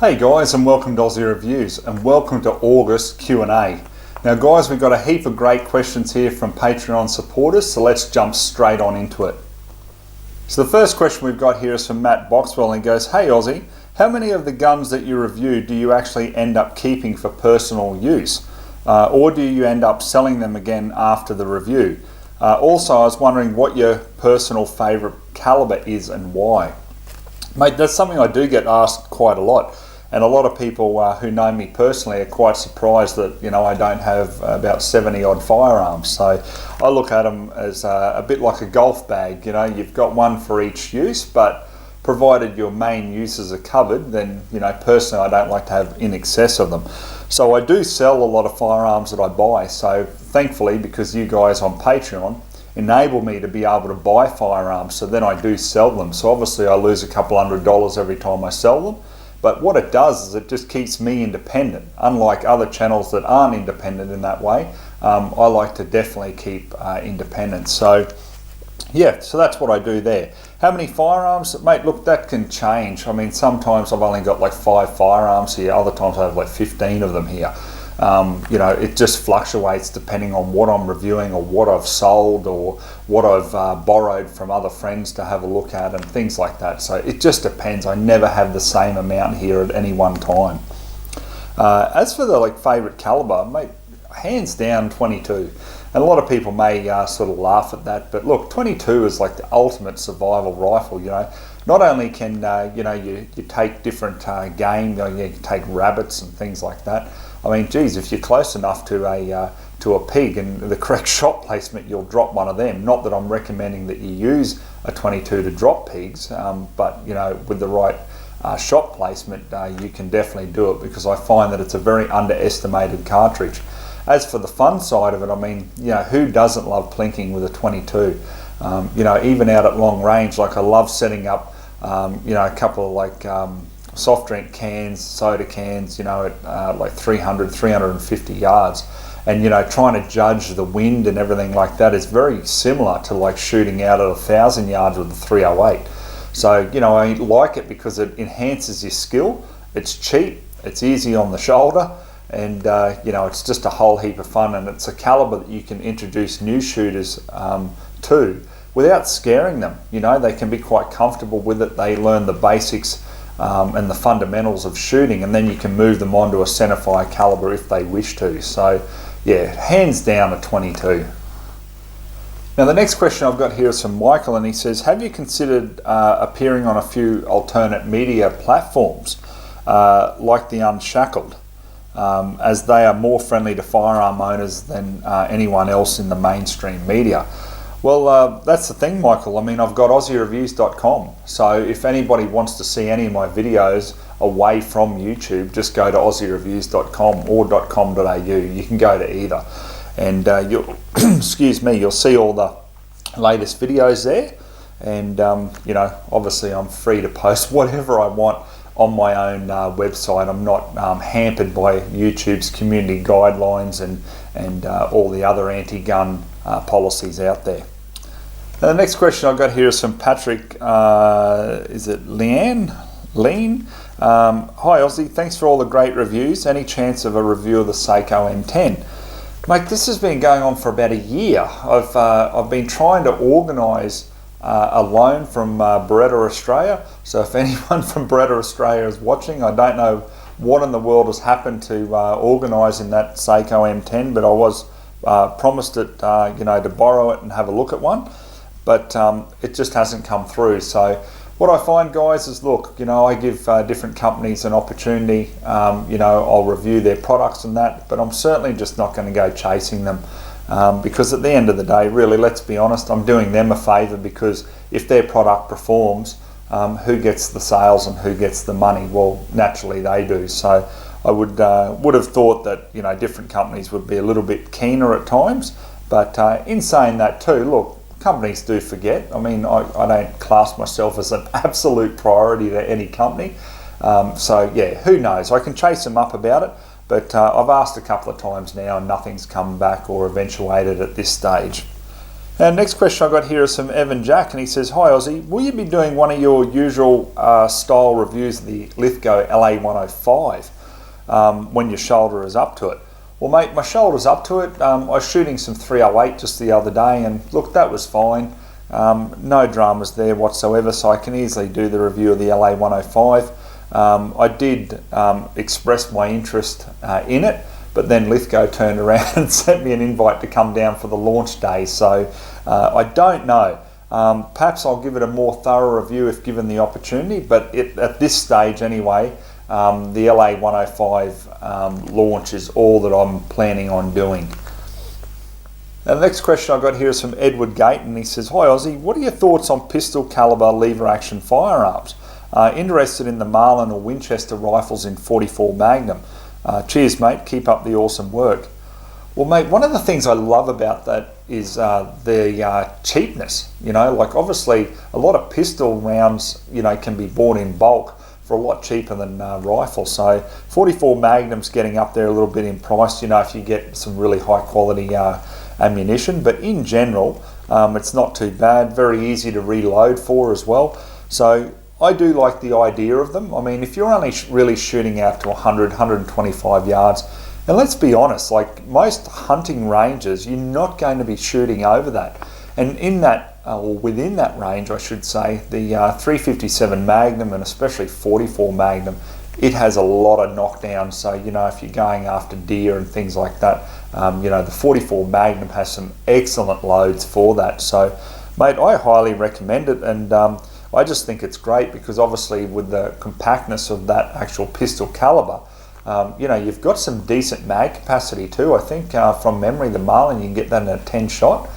Hey guys, and welcome to Ozzie Reviews, and welcome to August Q&A. Now guys, we've got a heap of great questions here from Patreon supporters, so let's jump straight on into it. So the first question we've got here is from Matt Boxwell, and he goes, "Hey Ozzie, how many of the guns that you review do you actually end up keeping for personal use? Or do you end up selling them again after the review? Also, I was wondering what your personal favourite calibre is and why." Mate, that's something I do get asked quite a lot. And a lot of people who know me personally are quite surprised that, I don't have about 70 odd firearms. So I look at them as a bit like a golf bag. You've got one for each use, but provided your main uses are covered, then, personally I don't like to have in excess of them. So I do sell a lot of firearms that I buy. So thankfully, because you guys on Patreon enable me to be able to buy firearms, so then I do sell them. So obviously I lose a couple $100 every time I sell them. But what it does is it just keeps me independent. Unlike other channels that aren't independent in that way, I like to definitely keep independent. So yeah, so that's what I do there. How many firearms? Mate, look, that can change. I mean, sometimes I've only got like 5 firearms here, other times I have like 15 of them here. It just fluctuates depending on what I'm reviewing or what I've sold or what I've borrowed from other friends to have a look at and things like that. So it just depends. I never have the same amount here at any one time. As for the favourite calibre, mate, hands down 22. And a lot of people may sort of laugh at that, but look, 22 is like the ultimate survival rifle. Not only can you take different game, you take rabbits and things like that. I mean, geez, if you're close enough to a pig and the correct shot placement, you'll drop one of them. Not that I'm recommending that you use a 22 to drop pigs, but with the right shot placement, you can definitely do it, because I find that it's a very underestimated cartridge. As for the fun side of it, I mean, who doesn't love plinking with a 22? Even out at long range, I love setting up, a couple of soft drink cans, soda cans, at 300, 350 yards. And, trying to judge the wind and everything like that is very similar to shooting out at 1,000 yards with a 308. So, I like it because it enhances your skill. It's cheap, it's easy on the shoulder, and, it's just a whole heap of fun. And it's a calibre that you can introduce new shooters to without scaring them. They can be quite comfortable with it. They learn the basics and the fundamentals of shooting, and then you can move them onto a centerfire calibre if they wish to. So yeah, hands down a 22. Now the next question I've got here is from Michael, and he says, "Have you considered appearing on a few alternate media platforms like the Unshackled, as they are more friendly to firearm owners than anyone else in the mainstream media?" Well, that's the thing, Michael. I mean, I've got AussieReviews.com. So if anybody wants to see any of my videos away from YouTube, just go to AussieReviews.com or .com.au. You can go to either. And you'll, excuse me, you'll see all the latest videos there. And, obviously I'm free to post whatever I want on my own website. I'm not hampered by YouTube's community guidelines and all the other anti-gun policies out there. Now the next question I've got here is from Patrick, is it Lean? "Hi Ozzie, thanks for all the great reviews. Any chance of a review of the Sako M10? Mate, this has been going on for about a year. I've been trying to organise a loan from Beretta Australia. So if anyone from Beretta Australia is watching, I don't know what in the world has happened to organising that Sako M10, but I was promised it, to borrow it and have a look at one, but it just hasn't come through. So what I find, guys, is look, I give different companies an opportunity. I'll review their products and that, but I'm certainly just not going to go chasing them, because at the end of the day, really, let's be honest, I'm doing them a favour, because if their product performs, who gets the sales and who gets the money? Well, naturally they do. So I would have thought that different companies would be a little bit keener at times, but in saying that too, look, companies do forget. I mean, I don't class myself as an absolute priority to any company, so yeah, who knows? I can chase them up about it, but I've asked a couple of times now and nothing's come back or eventuated at this stage. And next question I got here is from Evan Jack, and he says, "Hi Ozzie, will you be doing one of your usual style reviews of the Lithgow LA105 when your shoulder is up to it?" Well mate, my shoulder's up to it. I was shooting some 308 just the other day, and look, that was fine. No dramas there whatsoever, so I can easily do the review of the LA105. I did express my interest in it, but then Lithgow turned around and sent me an invite to come down for the launch day, so I don't know. Perhaps I'll give it a more thorough review if given the opportunity, but at this stage anyway, the LA105 launch is all that I'm planning on doing. Now the next question I got here is from Edward Gate, and he says, "Hi Ozzie, what are your thoughts on pistol calibre lever action firearms? Interested in the Marlin or Winchester rifles in 44 Magnum. Cheers mate, keep up the awesome work." Well mate, one of the things I love about that is the cheapness. You know, like obviously a lot of pistol rounds, you know, can be bought in bulk for a lot cheaper than rifles. So 44 Magnum's getting up there a little bit in price, you know, if you get some really high quality ammunition, but in general it's not too bad, very easy to reload for as well. So I do like the idea of them. I mean, if you're only really shooting out to 100, 125 yards, and let's be honest, like most hunting ranges, you're not going to be shooting over that. And in that, or within that range, I should say, the 357 Magnum and especially 44 Magnum, it has a lot of knockdowns. So, you know, if you're going after deer and things like that, you know, the 44 Magnum has some excellent loads for that. So, mate, I highly recommend it, and I just think it's great because obviously with the compactness of that actual pistol calibre, you know, you've got some decent mag capacity too. I think from memory, the Marlin, you can get that in a 10 shot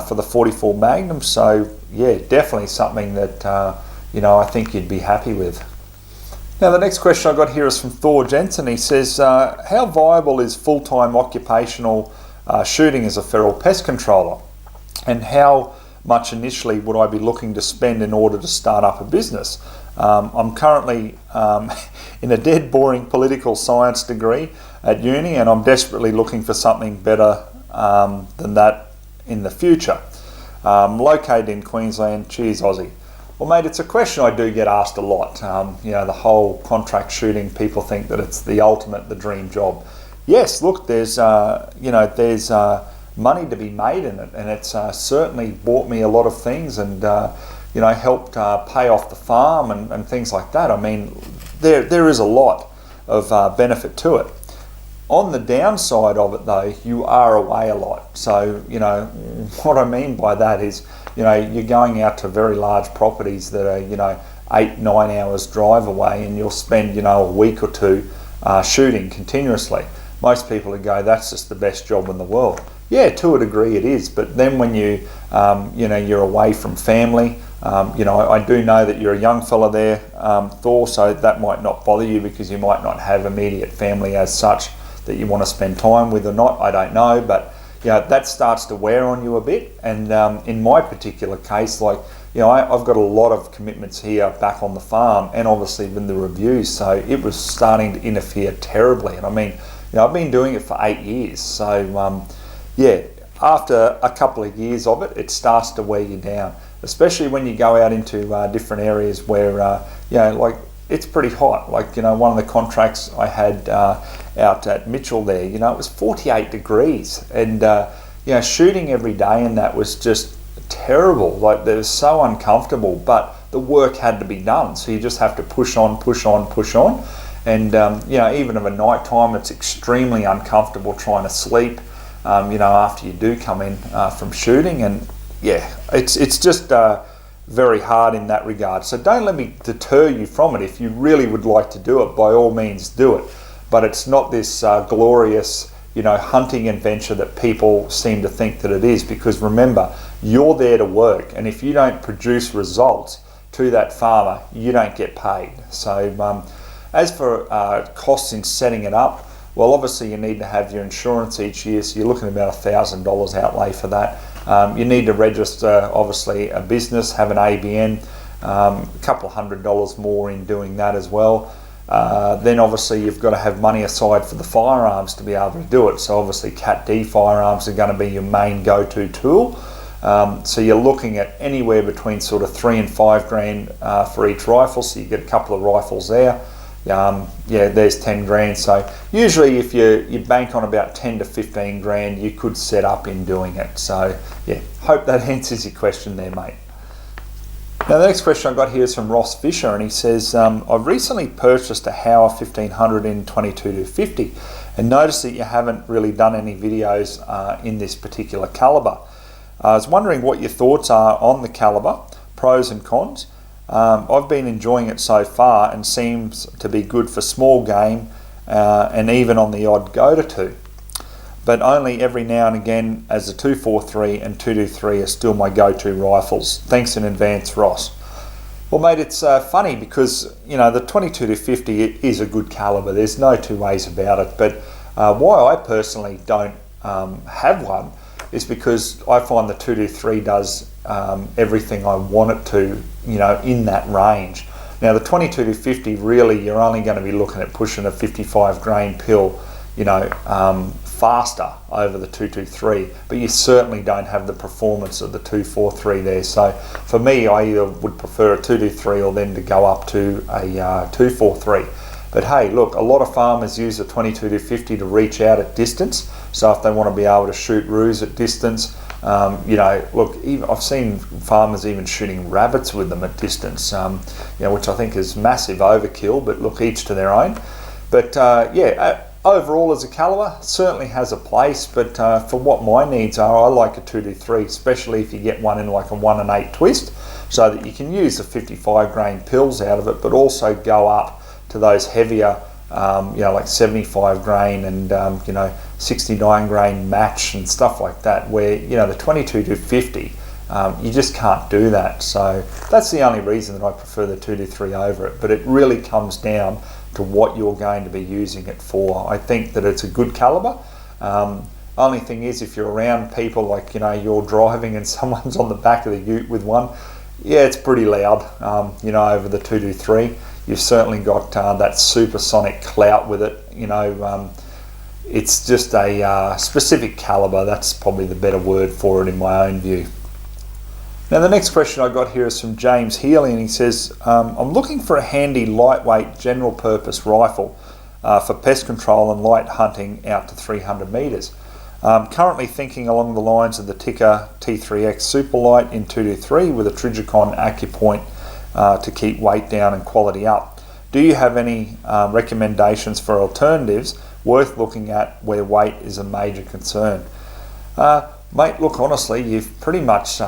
for the 44 Magnum. So yeah, definitely something that, you know, I think you'd be happy with. Now the next question I got here is from Thor Jensen. He says, how viable is full-time occupational shooting as a feral pest controller? And how much initially would I be looking to spend in order to start up a business? I'm currently in a dead boring political science degree at uni, and I'm desperately looking for something better than that in the future. Located in Queensland. Cheers Aussie. Well mate, it's a question I do get asked a lot. You know, the whole contract shooting, people think that it's the ultimate, the dream job. Yes, look, there's you know, there's money to be made in it, and it's certainly bought me a lot of things, and you know, helped pay off the farm and things like that. I mean, there is a lot of benefit to it. On the downside of it though, you are away a lot. So, you know, what I mean by that is, you know, you're going out to very large properties that are, you know, 8-9 hours drive away, and you'll spend, you know, a week or two shooting continuously. Most people would go, that's just the best job in the world. Yeah, to a degree it is, but then when you, you know, you're away from family, you know, I do know that you're a young fella there, Thor, so that might not bother you because you might not have immediate family as such that you want to spend time with or not, I don't know, but you know, that starts to wear on you a bit. And in my particular case, like, you know, I've got a lot of commitments here back on the farm, and obviously with the reviews, so it was starting to interfere terribly. And I mean, you know, I've been doing it for 8 years, so yeah, after a couple of years of it, it starts to wear you down, especially when you go out into different areas where, you know, like it's pretty hot. Like, you know, one of the contracts I had out at Mitchell there, you know, it was 48 degrees, and you know, shooting every day and that was just terrible. Like, it was so uncomfortable, but the work had to be done, so you just have to push on, push on, push on. And you know, even of a night time, it's extremely uncomfortable trying to sleep, you know, after you do come in from shooting. And yeah, it's just very hard in that regard. So don't let me deter you from it. If you really would like to do it, by all means do it. But it's not this glorious, you know, hunting adventure that people seem to think that it is, because remember, you're there to work, and if you don't produce results to that farmer, you don't get paid. So as for costs in setting it up, well, obviously you need to have your insurance each year, so you're looking at about $1,000 outlay for that. You need to register, obviously, a business, have an ABN, a couple of $100 more in doing that as well. Then obviously you've got to have money aside for the firearms to be able to do it. So obviously Cat D firearms are going to be your main go-to tool. So you're looking at anywhere between sort of $3 and $5 grand for each rifle, so you get a couple of rifles there. Yeah, there's 10 grand. So usually if you bank on about 10 to 15 grand, you could set up in doing it. So yeah, hope that answers your question there, mate. Now the next question I got here is from Ross Fisher, and he says, I've recently purchased a Hauer 1500 in 22-50 and noticed that you haven't really done any videos in this particular calibre. I was wondering what your thoughts are on the calibre, pros and cons. I've been enjoying it so far and seems to be good for small game and even on the odd go-to, but only every now and again, as the 243 and 223 are still my go-to rifles. Thanks in advance, Ross. Well, mate, it's funny because, you know, the 22-50 is a good calibre. There's no two ways about it. But why I personally don't have one is because I find the 223 does everything I want it to, you know, in that range. Now the 22-50, really, you're only going to be looking at pushing a 55 grain pill, you know, faster over the 223, but you certainly don't have the performance of the 243 there. So for me, I either would prefer a 223 or then to go up to a 243. But hey, look, a lot of farmers use the 22-50 to reach out at distance. So if they want to be able to shoot roos at distance, you know, look, I've seen farmers even shooting rabbits with them at distance, you know, which I think is massive overkill, but look, each to their own. But yeah, overall as a calibre, certainly has a place, but for what my needs are, I like a 223, especially if you get one in like a 1 8 twist, so that you can use the 55 grain pills out of it, but also go up to those heavier, you know, like 75 grain and, you know, 69 grain match and stuff like that, where, you know, the 22-50, you just can't do that. So that's the only reason that I prefer the 223 over it, but it really comes down to what you're going to be using it for. I think that it's a good calibre. Only thing is, if you're around people, like, you know, you're driving and someone's on the back of the ute with one, yeah, it's pretty loud, you know, over the 223. You've certainly got that supersonic clout with it, you know. It's just a specific calibre. That's probably the better word for it in my own view. Now the next question I got here is from James Healy, and he says, I'm looking for a handy lightweight general purpose rifle for pest control and light hunting out to 300 metres. Currently thinking along the lines of the Tikka T3X Superlight in 223 with a Trijicon AccuPoint to keep weight down and quality up. Do you have any recommendations for alternatives worth looking at where weight is a major concern? Mate, look, honestly, you've pretty much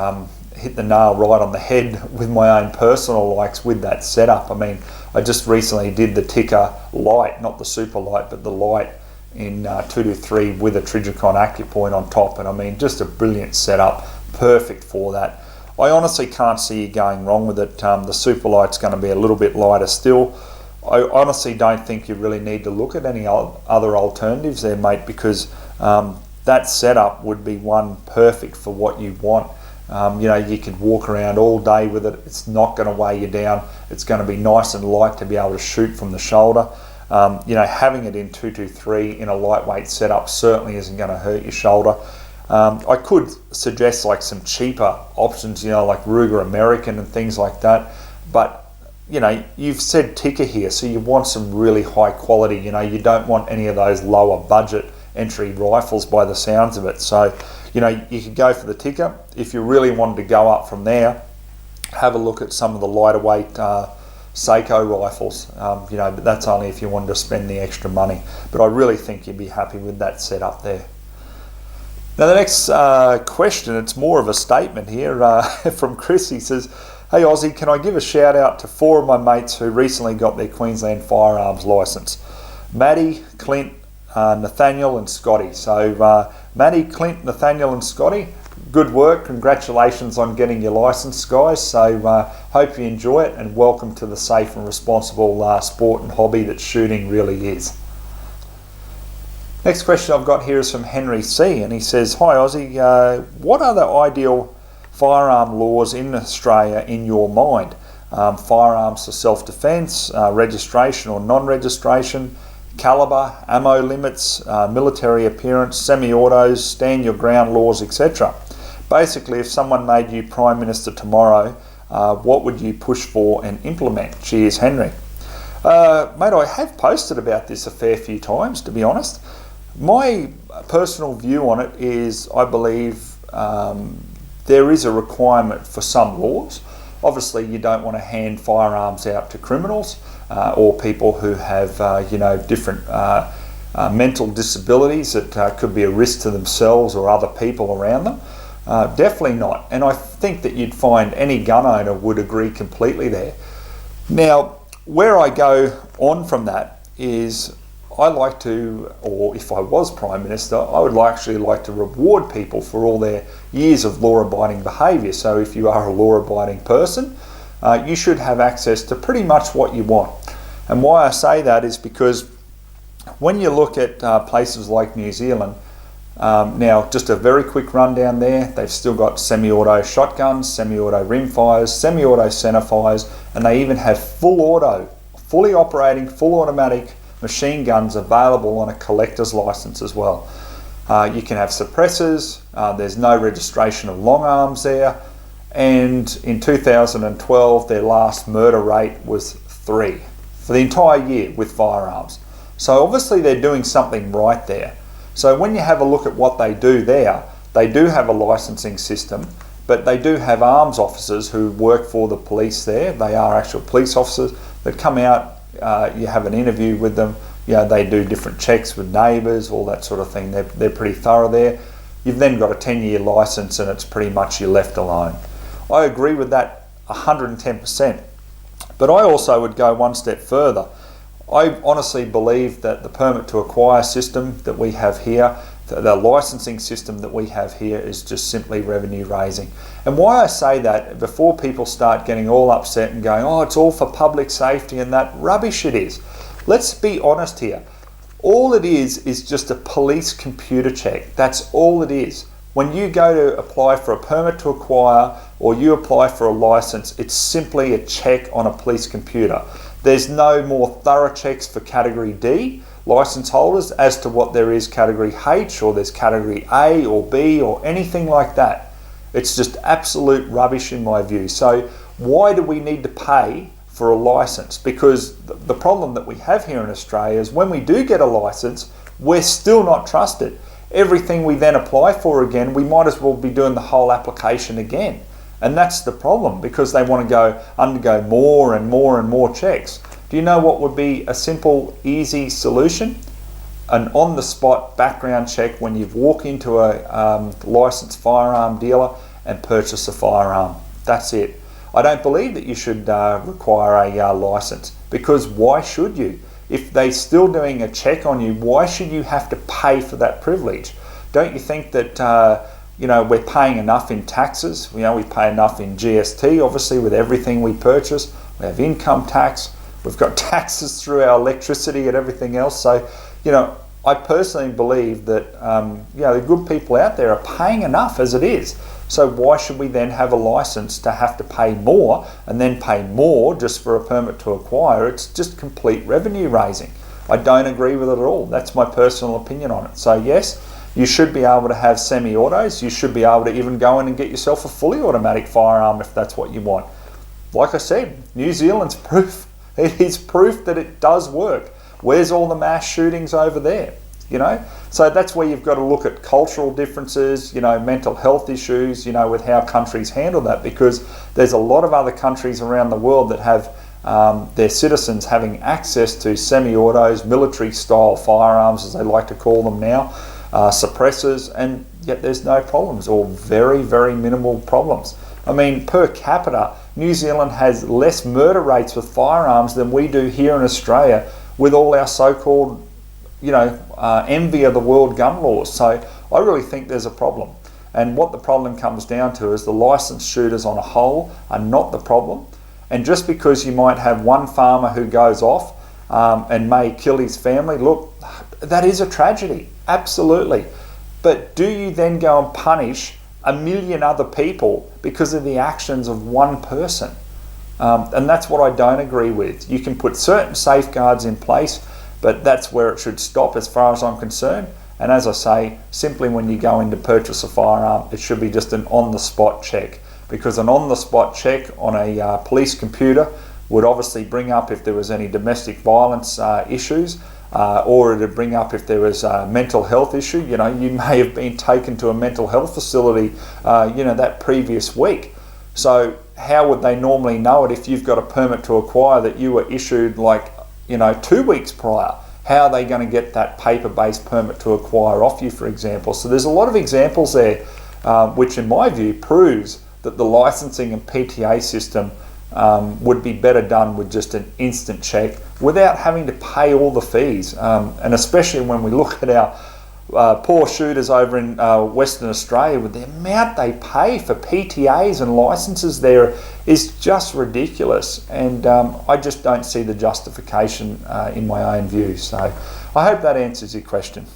hit the nail right on the head with my own personal likes with that setup. I mean, I just recently did the Tikka Light, not the Super Light, but the Light in 223 with a Trijicon AccuPoint on top, and I mean, just a brilliant setup, perfect for that. I honestly can't see you going wrong with it. The Superlight's going to be a little bit lighter still. I honestly don't think you really need to look at any other alternatives there, mate, because that setup would be one perfect for what you want. You know, you could walk around all day with it. It's not going to weigh you down. It's going to be nice and light to be able to shoot from the shoulder. You know, having it in 223 in a lightweight setup certainly isn't going to hurt your shoulder. I could suggest like some cheaper options, you know, like Ruger American and things like that. But, you know, you've said Tikka here, so you want some really high quality. You know, you don't want any of those lower budget entry rifles by the sounds of it. So, you know, you could go for the Tikka. If you really wanted to go up from there, have a look at some of the lighter weight Sako rifles, you know, but that's only if you wanted to spend the extra money. But I really think you'd be happy with that setup there. Now the next question, it's more of a statement here from Chris. He says, hey Ozzie, can I give a shout out to 4 of my mates who recently got their Queensland firearms licence? Maddie, Clint, Nathaniel and Scotty. So Maddie, Clint, Nathaniel and Scotty, good work. Congratulations on getting your licence, guys. So hope you enjoy it, and welcome to the safe and responsible sport and hobby that shooting really is. Next question I've got here is from Henry C, and he says, hi Ozzie, what are the ideal firearm laws in Australia in your mind? Firearms for self-defence, registration or non-registration, calibre, ammo limits, military appearance, semi-autos, stand your ground laws, etc. Basically, if someone made you Prime Minister tomorrow, what would you push for and implement? Cheers, Henry. Mate, I have posted about this a fair few times, to be honest. My personal view on it is I believe there is a requirement for some laws. Obviously, you don't want to hand firearms out to criminals or people who have, different mental disabilities that could be a risk to themselves or other people around them. Definitely not. And I think that you'd find any gun owner would agree completely there. Now, where I go on from that is I like to, or if I was Prime Minister, I would actually like to reward people for all their years of law-abiding behaviour. So if you are a law-abiding person, you should have access to pretty much what you want. And why I say that is because when you look at places like New Zealand, now just a very quick rundown there, they've still got semi-auto shotguns, semi-auto rimfires, semi-auto centerfires, and they even have fully operating, full automatic machine guns available on a collector's license as well. You can have suppressors, there's no registration of long arms there, and in 2012 their last murder rate was 3 for the entire year with firearms. So obviously they're doing something right there. So when you have a look at what they do there, they do have a licensing system, but they do have arms officers who work for the police there. They are actual police officers that come out, you have an interview with them, they do different checks with neighbours, all that sort of thing. They're pretty thorough there. You've then got a 10-year licence and it's pretty much you're left alone. I agree with that 110%. But I also would go one step further. I honestly believe that the permit to acquire system that we have here, the licensing system that we have here is just simply revenue raising. And why I say that, before people start getting all upset and going, oh, it's all for public safety and that, rubbish it is. Let's be honest here. All it is just a police computer check. That's all it is. When you go to apply for a permit to acquire or you apply for a license, it's simply a check on a police computer. There's no more thorough checks for Category D license holders as to what there is Category H, or there's Category A or B or anything like that. It's just absolute rubbish in my view. So why do we need to pay for a license? Because the problem that we have here in Australia is when we do get a license, we're still not trusted. Everything we then apply for again, we might as well be doing the whole application again. And that's the problem, because they want to undergo more and more and more checks. Do you know what would be a simple, easy solution? An on-the-spot background check when you walk into a licensed firearm dealer and purchase a firearm. That's it. I don't believe that you should require a license, because why should you? If they're still doing a check on you, why should you have to pay for that privilege? Don't you think that we're paying enough in taxes? We pay enough in GST, obviously, with everything we purchase. We have income tax. We've got taxes through our electricity and everything else. So, I personally believe that, the good people out there are paying enough as it is. So why should we then have a license to have to pay more and then pay more just for a permit to acquire? It's just complete revenue raising. I don't agree with it at all. That's my personal opinion on it. So yes, you should be able to have semi-autos. You should be able to even go in and get yourself a fully automatic firearm if that's what you want. Like I said, New Zealand's proof. It is proof that it does work. Where's all the mass shootings over there? So that's where you've got to look at cultural differences, mental health issues, with how countries handle that, because there's a lot of other countries around the world that have their citizens having access to semi-autos, military-style firearms, as they like to call them now, suppressors, and yet there's no problems, or very, very minimal problems. I mean, per capita, New Zealand has less murder rates with firearms than we do here in Australia with all our so-called envy of the world gun laws. So I really think there's a problem. And what the problem comes down to is the licensed shooters on a whole are not the problem. And just because you might have one farmer who goes off and may kill his family, look, that is a tragedy, absolutely. But do you then go and punish 1 million other people because of the actions of one person? And that's what I don't agree with. You can put certain safeguards in place, but that's where it should stop as far as I'm concerned. And as I say, simply when you go in to purchase a firearm, it should be just an on-the-spot check, because an on-the-spot check on a police computer would obviously bring up if there was any domestic violence issues, or it would bring up if there was a mental health issue. You know, you may have been taken to a mental health facility, that previous week. So how would they normally know it if you've got a permit to acquire that you were issued 2 weeks prior? How are they going to get that paper-based permit to acquire off you, for example? So there's a lot of examples there, which in my view proves that the licensing and PTA system would be better done with just an instant check without having to pay all the fees. And especially when we look at our poor shooters over in Western Australia, with the amount they pay for PTAs and licenses there is just ridiculous. And I just don't see the justification in my own view. So I hope that answers your question.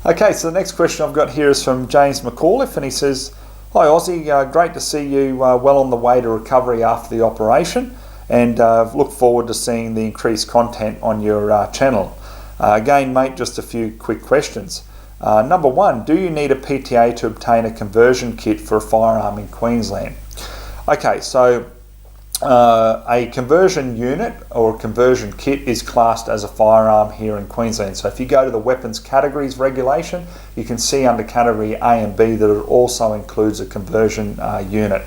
Okay, so the next question I've got here is from James McAuliffe, and he says, "Hi Ozzie, great to see you well on the way to recovery after the operation, and look forward to seeing the increased content on your channel. Again, mate, just a few quick questions. Number one, do you need a PTA to obtain a conversion kit for a firearm in Queensland?" Okay, so a conversion unit or a conversion kit is classed as a firearm here in Queensland. So if you go to the weapons categories regulation, you can see under category A and B that it also includes a conversion unit.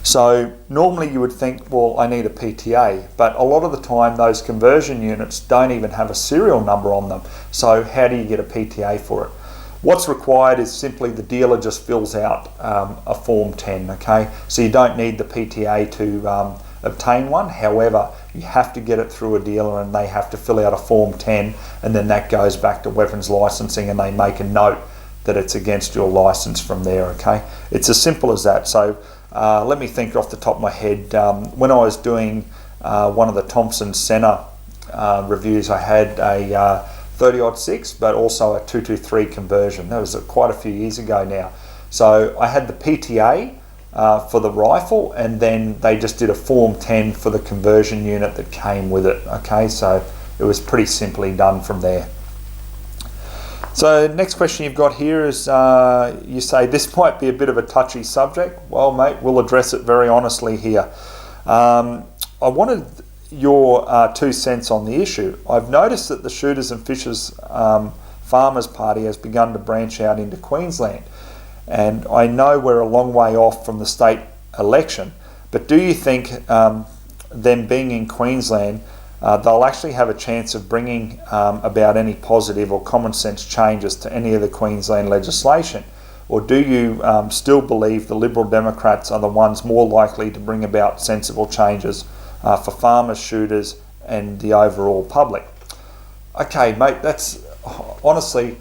So normally you would think, well, I need a PTA, but a lot of the time those conversion units don't even have a serial number on them. So how do you get a PTA for it? What's required is simply the dealer just fills out a Form 10, okay? So you don't need the PTA to obtain one. However, you have to get it through a dealer and they have to fill out a Form 10, and then that goes back to weapons licensing and they make a note that it's against your license from there, okay? It's as simple as that. So let me think off the top of my head. When I was doing one of the Thompson Center reviews, I had a 30-06, but also a 223 conversion. That was quite a few years ago now. So I had the PTA for the rifle, and then they just did a Form 10 for the conversion unit that came with it. Okay, so it was pretty simply done from there. So next question you've got here is, you say this might be a bit of a touchy subject. Well, mate, we'll address it very honestly here. I wanted your 2 cents on the issue. I've noticed that the Shooters and Fishers Farmers Party has begun to branch out into Queensland, and I know we're a long way off from the state election, but do you think them being in Queensland, they'll actually have a chance of bringing about any positive or common sense changes to any of the Queensland legislation? Or do you still believe the Liberal Democrats are the ones more likely to bring about sensible changes for farmers, shooters and the overall public? Okay, mate, that's honestly,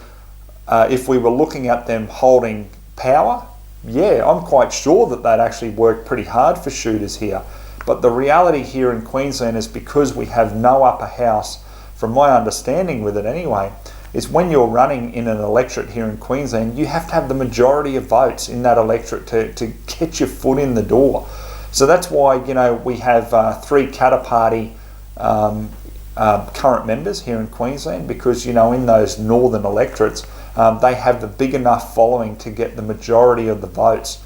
if we were looking at them holding power, yeah, I'm quite sure that they'd actually work pretty hard for shooters here. But the reality here in Queensland is, because we have no upper house, from my understanding with it anyway, is when you're running in an electorate here in Queensland, you have to have the majority of votes in that electorate to get your foot in the door. So that's why, we have 3 Katter Party current members here in Queensland, because, in those northern electorates, they have the big enough following to get the majority of the votes.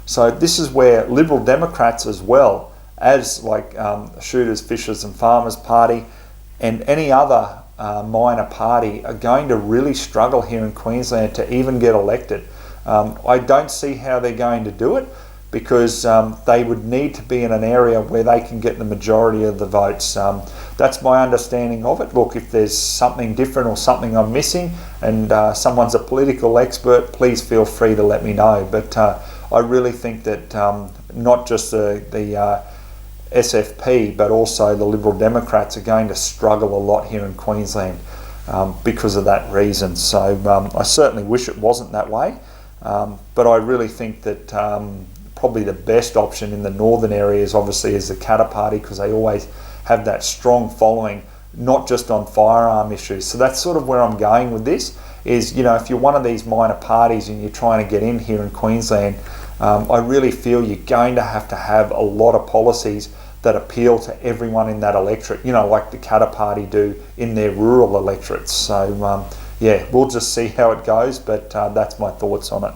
So this is where Liberal Democrats, as well as Shooters, Fishers and Farmers Party and any other minor party, are going to really struggle here in Queensland to even get elected. I don't see how they're going to do it, because they would need to be in an area where they can get the majority of the votes. That's my understanding of it. Look, if there's something different or something I'm missing, and someone's a political expert, please feel free to let me know. But I really think that not just the SFP, but also the Liberal Democrats are going to struggle a lot here in Queensland because of that reason. So I certainly wish it wasn't that way, but I really think that probably the best option in the northern areas obviously is the Katter Party, because they always have that strong following, not just on firearm issues. So that's sort of where I'm going with this, is, if you're one of these minor parties and you're trying to get in here in Queensland, I really feel you're going to have a lot of policies that appeal to everyone in that electorate, like the Katter Party do in their rural electorates. So yeah, we'll just see how it goes, but that's my thoughts on it.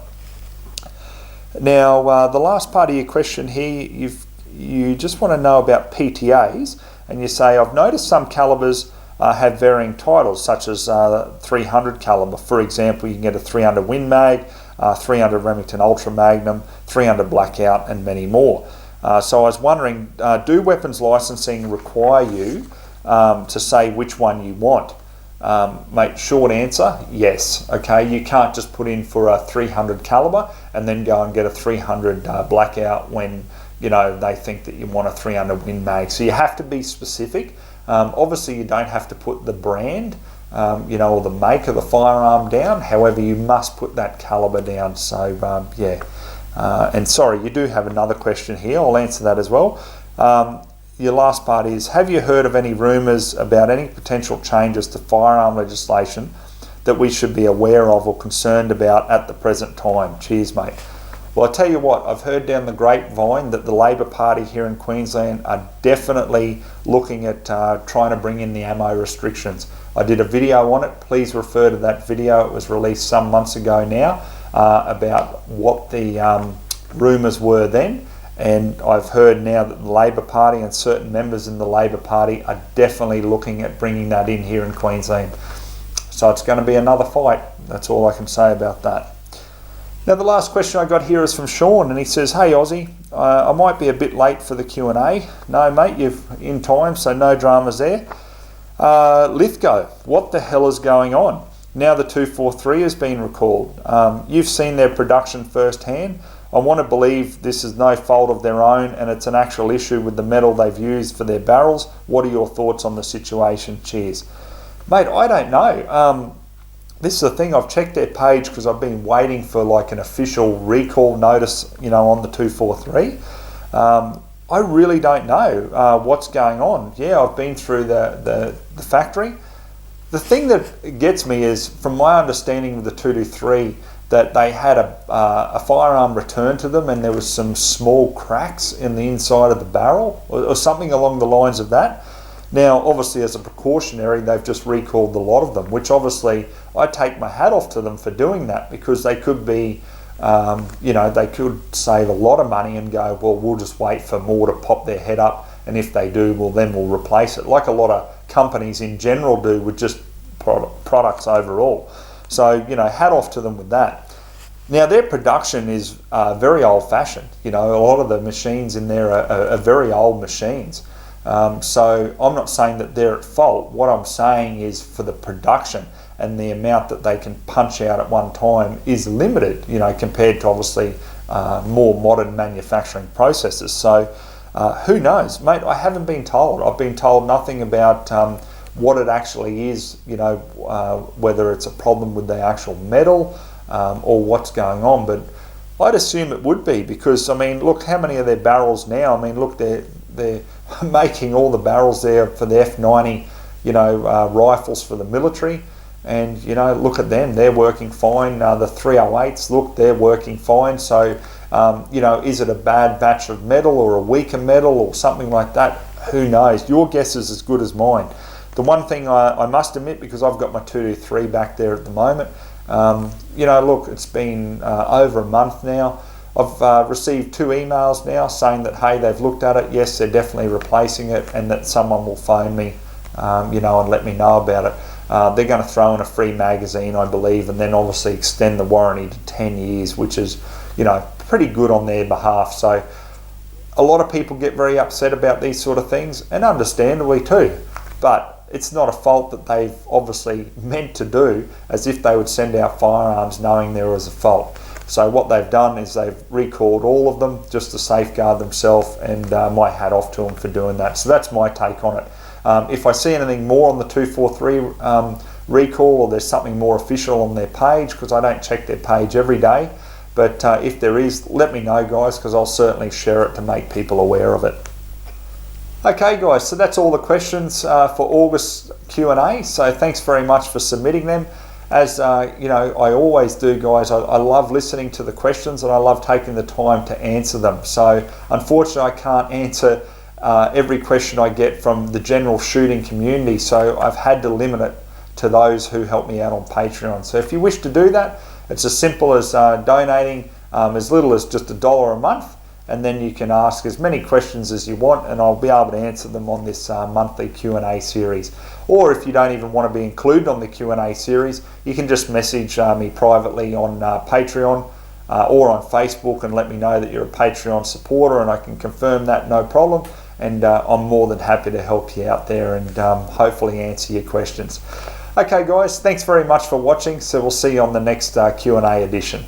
Now, the last part of your question here, you just want to know about PTAs, and you say, I've noticed some calibers have varying titles, such as 300 caliber. For example, you can get a 300 Win Mag, 300 Remington Ultra Magnum, 300 Blackout, and many more. So I was wondering, do weapons licensing require you to say which one you want? Mate, short answer, yes. Okay, you can't just put in for a 300 caliber and then go and get a 300 Blackout when they think that you want a 300 Win Mag. So you have to be specific. Obviously, you don't have to put the brand, or the make of the firearm down. However, you must put that caliber down. So yeah. And sorry, you do have another question here. I'll answer that as well. Your last part is, have you heard of any rumours about any potential changes to firearm legislation that we should be aware of or concerned about at the present time? Cheers, mate. Well, I tell you what, I've heard down the grapevine that the Labor Party here in Queensland are definitely looking at trying to bring in the ammo restrictions. I did a video on it. Please refer to that video. It was released some months ago now about what the rumours were then. And I've heard now that the Labor Party and certain members in the Labor Party are definitely looking at bringing that in here in Queensland. So it's going to be another fight. That's all I can say about that. Now, the last question I got here is from Sean, and he says, hey Ozzie, I might be a bit late for the Q&A. No mate, you're in time, so no dramas there. Lithgow, what the hell is going on? Now the 243 has been recalled. You've seen their production firsthand. I want to believe this is no fault of their own and it's an actual issue with the metal they've used for their barrels. What are your thoughts on the situation? Cheers. Mate, I don't know. This is the thing, I've checked their page because I've been waiting for like an official recall notice, on the 243. I really don't know what's going on. Yeah, I've been through the factory. The thing that gets me is, from my understanding of the 223, that they had a firearm returned to them and there was some small cracks in the inside of the barrel or something along the lines of that. Now, obviously, as a precautionary, they've just recalled a lot of them, which obviously I take my hat off to them for doing that, because they could be, they could save a lot of money and go, well, we'll just wait for more to pop their head up, and if they do, well, then we'll replace it, like a lot of companies in general do with just products overall. So, hat off to them with that. Now, their production is very old-fashioned. A lot of the machines in there are very old machines. So I'm not saying that they're at fault. What I'm saying is, for the production and the amount that they can punch out at one time is limited, compared to obviously more modern manufacturing processes. So who knows, mate? I haven't been told. I've been told nothing about what it actually is, whether it's a problem with the actual metal or what's going on. But I'd assume it would be, because, look, how many of their barrels now? Look, they're making all the barrels there for the F90, rifles for the military. And, look at them, they're working fine. The 308s, look, they're working fine. So, is it a bad batch of metal or a weaker metal or something like that? Who knows? Your guess is as good as mine. The one thing I must admit, because I've got my 223 back there at the moment, look, it's been over a month now. I've received 2 emails now saying that, hey, they've looked at it. Yes, they're definitely replacing it, and that someone will phone me, and let me know about it. They're going to throw in a free magazine, I believe, and then obviously extend the warranty to 10 years, which is, pretty good on their behalf. So a lot of people get very upset about these sort of things, and understandably too. But it's not a fault that they've obviously meant to do, as if they would send out firearms knowing there was a fault. So what they've done is they've recalled all of them just to safeguard themselves, and my hat off to them for doing that. So that's my take on it. If I see anything more on the 243 recall, or there's something more official on their page, because I don't check their page every day, but if there is, let me know, guys, because I'll certainly share it to make people aware of it. Okay, guys, so that's all the questions for August Q&A. So thanks very much for submitting them. As I always do, guys, I love listening to the questions, and I love taking the time to answer them. So unfortunately, I can't answer every question I get from the general shooting community, so I've had to limit it to those who help me out on Patreon. So if you wish to do that, it's as simple as donating as little as just $1 a month, and then you can ask as many questions as you want, and I'll be able to answer them on this monthly Q&A series. Or if you don't even want to be included on the Q&A series, you can just message me privately on Patreon or on Facebook and let me know that you're a Patreon supporter, and I can confirm that, no problem. And I'm more than happy to help you out there and hopefully answer your questions. Okay guys, thanks very much for watching, so we'll see you on the next Q&A edition.